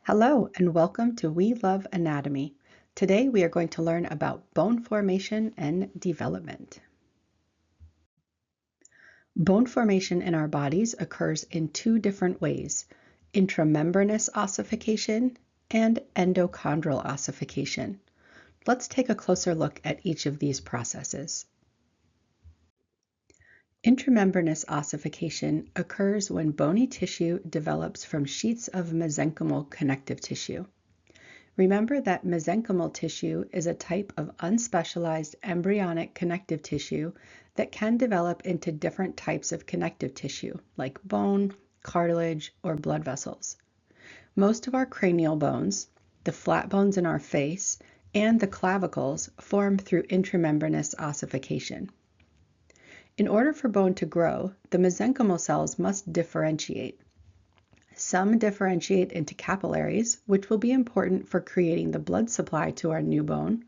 Hello and welcome to We Love Anatomy. Today we are going to learn about bone formation and development. Bone formation in our bodies occurs in two different ways: intramembranous ossification and endochondral ossification. Let's take a closer look at each of these processes. Intramembranous ossification occurs when bony tissue develops from sheets of mesenchymal connective tissue. Remember that mesenchymal tissue is a type of unspecialized embryonic connective tissue that can develop into different types of connective tissue, like bone, cartilage, or blood vessels. Most of our cranial bones, the flat bones in our face, and the clavicles form through intramembranous ossification. In order for bone to grow, the mesenchymal cells must differentiate. Some differentiate into capillaries, which will be important for creating the blood supply to our new bone,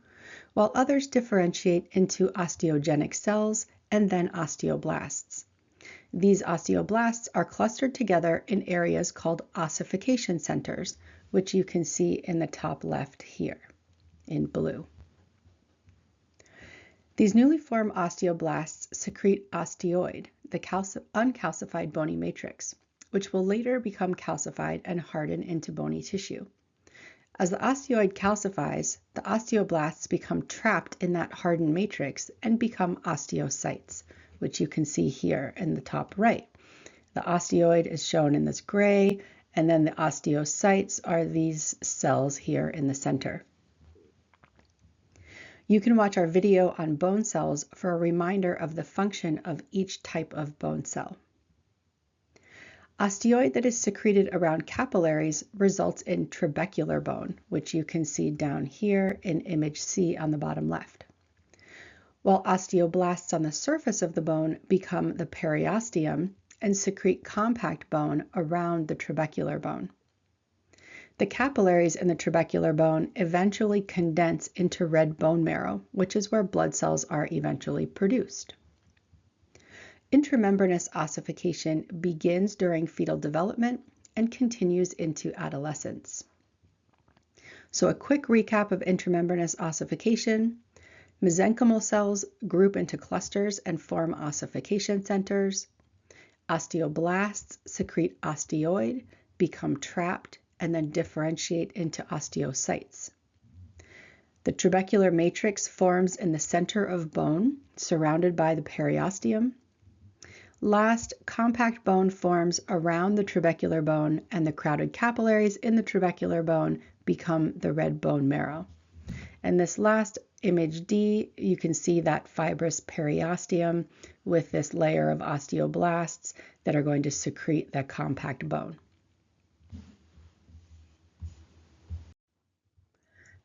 while others differentiate into osteogenic cells and then osteoblasts. These osteoblasts are clustered together in areas called ossification centers, which you can see in the top left here in blue. These newly formed osteoblasts secrete osteoid, the uncalcified bony matrix, which will later become calcified and harden into bony tissue. As the osteoid calcifies, the osteoblasts become trapped in that hardened matrix and become osteocytes, which you can see here in the top right. The osteoid is shown in this gray, and then the osteocytes are these cells here in the center. You can watch our video on bone cells for a reminder of the function of each type of bone cell. Osteoid that is secreted around capillaries results in trabecular bone, which you can see down here in image C on the bottom left. While osteoblasts on the surface of the bone become the periosteum and secrete compact bone around the trabecular bone. The capillaries in the trabecular bone eventually condense into red bone marrow, which is where blood cells are eventually produced. Intramembranous ossification begins during fetal development and continues into adolescence. So a quick recap of intramembranous ossification. Mesenchymal cells group into clusters and form ossification centers. Osteoblasts secrete osteoid, become trapped, and then differentiate into osteocytes. The trabecular matrix forms in the center of bone, surrounded by the periosteum. Last, compact bone forms around the trabecular bone, and the crowded capillaries in the trabecular bone become the red bone marrow. And this last image D, you can see that fibrous periosteum with this layer of osteoblasts that are going to secrete that compact bone.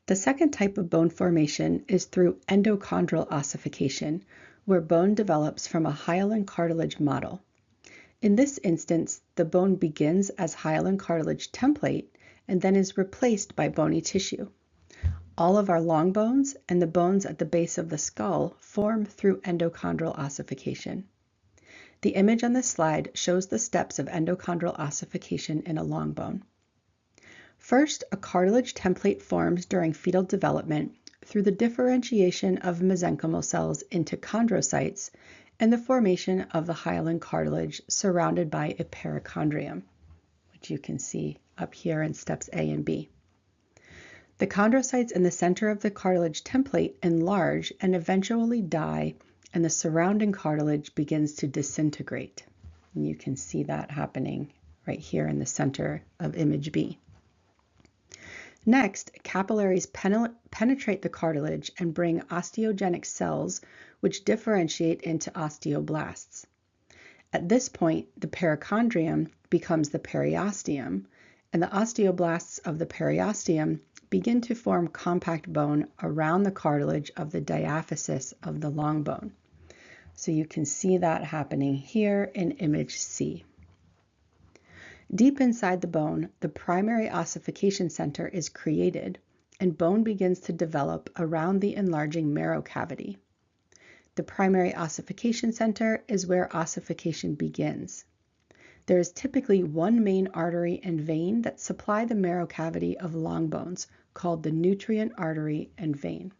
The second type of bone formation is through endochondral ossification, where bone develops from a hyaline cartilage model. In this instance, the bone begins as hyaline cartilage template and then is replaced by bony tissue. All of our long bones and the bones at the base of the skull form through endochondral ossification. The image on this slide shows the steps of endochondral ossification in a long bone. First, a cartilage template forms during fetal development through the differentiation of mesenchymal cells into chondrocytes and the formation of the hyaline cartilage surrounded by a perichondrium, which you can see up here in steps A and B. The chondrocytes in the center of the cartilage template enlarge and eventually die, and the surrounding cartilage begins to disintegrate. And you can see that happening right here in the center of image B. Next, capillaries penetrate the cartilage and bring osteogenic cells, which differentiate into osteoblasts. At this point, the perichondrium becomes the periosteum, and the osteoblasts of the periosteum begin to form compact bone around the cartilage of the diaphysis of the long bone. So you can see that happening here in image C. Deep inside the bone, the primary ossification center is created, and bone begins to develop around the enlarging marrow cavity. The primary ossification center is where ossification begins. There is typically one main artery and vein that supply the marrow cavity of long bones, called the nutrient artery and vein.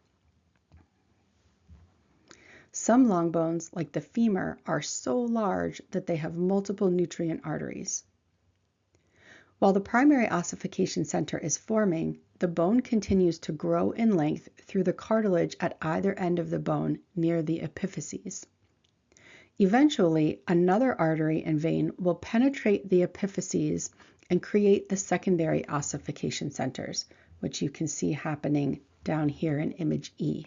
Some long bones, like the femur, are so large that they have multiple nutrient arteries. While the primary ossification center is forming, the bone continues to grow in length through the cartilage at either end of the bone near the epiphyses. Eventually, another artery and vein will penetrate the epiphyses and create the secondary ossification centers, which you can see happening down here in image E.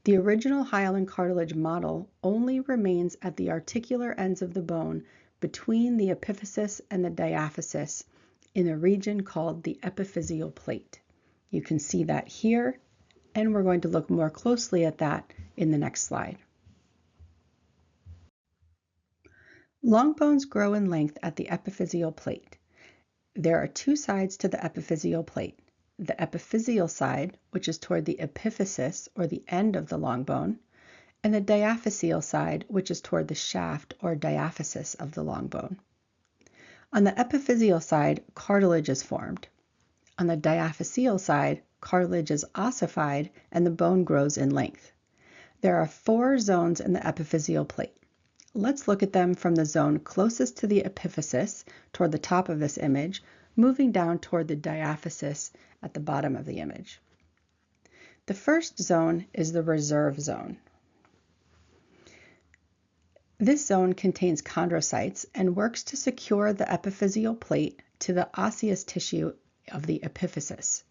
The original hyaline cartilage model only remains at the articular ends of the bone between the epiphysis and the diaphysis in a region called the epiphyseal plate. You can see that here, and we're going to look more closely at that in the next slide. Long bones grow in length at the epiphyseal plate. There are two sides to the epiphyseal plate. The epiphyseal side, which is toward the epiphysis or the end of the long bone, and the diaphyseal side, which is toward the shaft or diaphysis of the long bone. On the epiphyseal side, cartilage is formed. On the diaphyseal side, cartilage is ossified and the bone grows in length. There are 4 zones in the epiphyseal plate. Let's look at them from the zone closest to the epiphysis toward the top of this image, moving down toward the diaphysis at the bottom of the image. The first zone is the reserve zone. This zone contains chondrocytes and works to secure the epiphyseal plate to the osseous tissue of the epiphysis.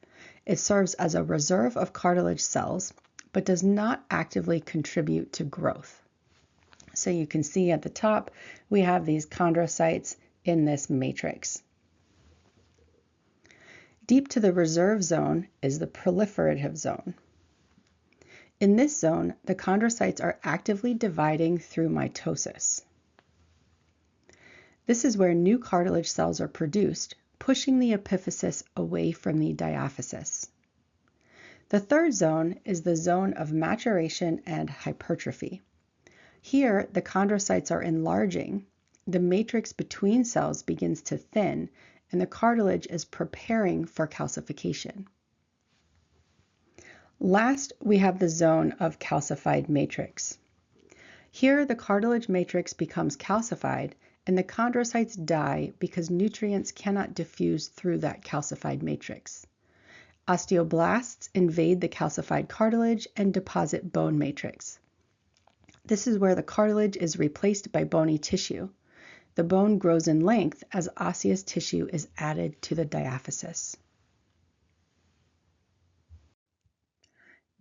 It serves as a reserve of cartilage cells, but does not actively contribute to growth. So you can see at the top, we have these chondrocytes in this matrix. Deep to the reserve zone is the proliferative zone. In this zone, the chondrocytes are actively dividing through mitosis. This is where new cartilage cells are produced, pushing the epiphysis away from the diaphysis. The third zone is the zone of maturation and hypertrophy. Here, the chondrocytes are enlarging, the matrix between cells begins to thin, and the cartilage is preparing for calcification. Last, we have the zone of calcified matrix. Here, the cartilage matrix becomes calcified, and the chondrocytes die because nutrients cannot diffuse through that calcified matrix. Osteoblasts invade the calcified cartilage and deposit bone matrix. This is where the cartilage is replaced by bony tissue. The bone grows in length as osseous tissue is added to the diaphysis.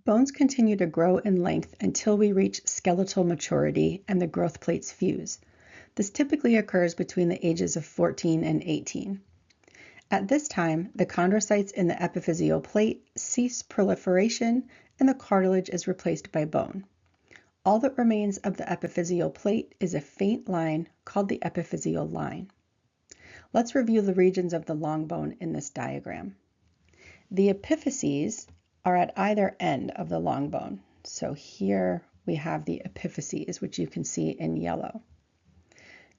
Bones continue to grow in length until we reach skeletal maturity and the growth plates fuse. This typically occurs between the ages of 14 and 18. At this time, the chondrocytes in the epiphyseal plate cease proliferation and the cartilage is replaced by bone. All that remains of the epiphyseal plate is a faint line called the epiphyseal line. Let's review the regions of the long bone in this diagram. The epiphyses are at either end of the long bone. So here we have the epiphyses, which you can see in yellow.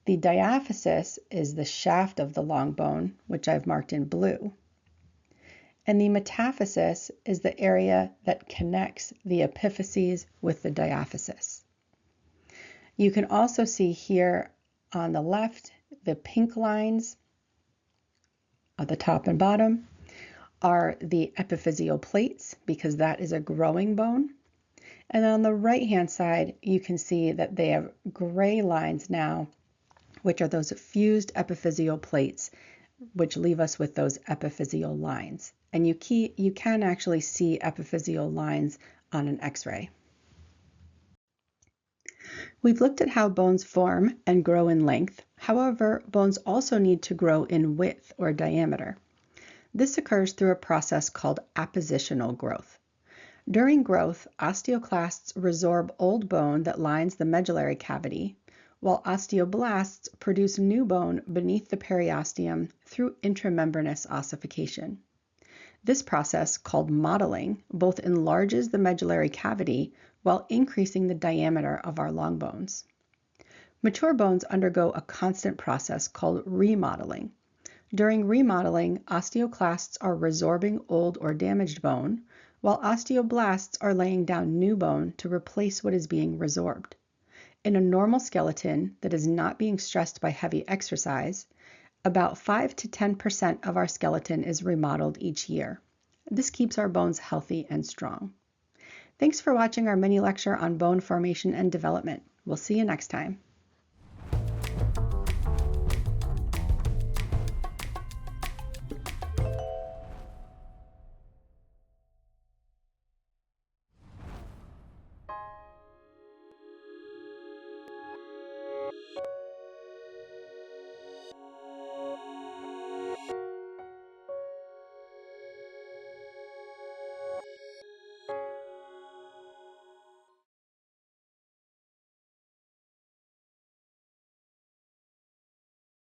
The diaphysis is the shaft of the long bone, which I've marked in blue. And the metaphysis is the area that connects the epiphyses with the diaphysis. You can also see here on the left, the pink lines at the top and bottom are the epiphyseal plates, because that is a growing bone. And on the right-hand side, you can see that they have gray lines now, which are those fused epiphyseal plates, which leave us with those epiphyseal lines. And you can actually see epiphyseal lines on an X-ray. We've looked at how bones form and grow in length. However, bones also need to grow in width or diameter. This occurs through a process called appositional growth. During growth, osteoclasts resorb old bone that lines the medullary cavity, while osteoblasts produce new bone beneath the periosteum through intramembranous ossification. This process, called mottling, both enlarges the medullary cavity while increasing the diameter of our long bones. Mature bones undergo a constant process called remodeling. During remodeling, osteoclasts are resorbing old or damaged bone, while osteoblasts are laying down new bone to replace what is being resorbed. In a normal skeleton that is not being stressed by heavy exercise, about 5 to 10% of our skeleton is remodeled each year. This keeps our bones healthy and strong. Thanks for watching our mini lecture on bone formation and development. We'll see you next time.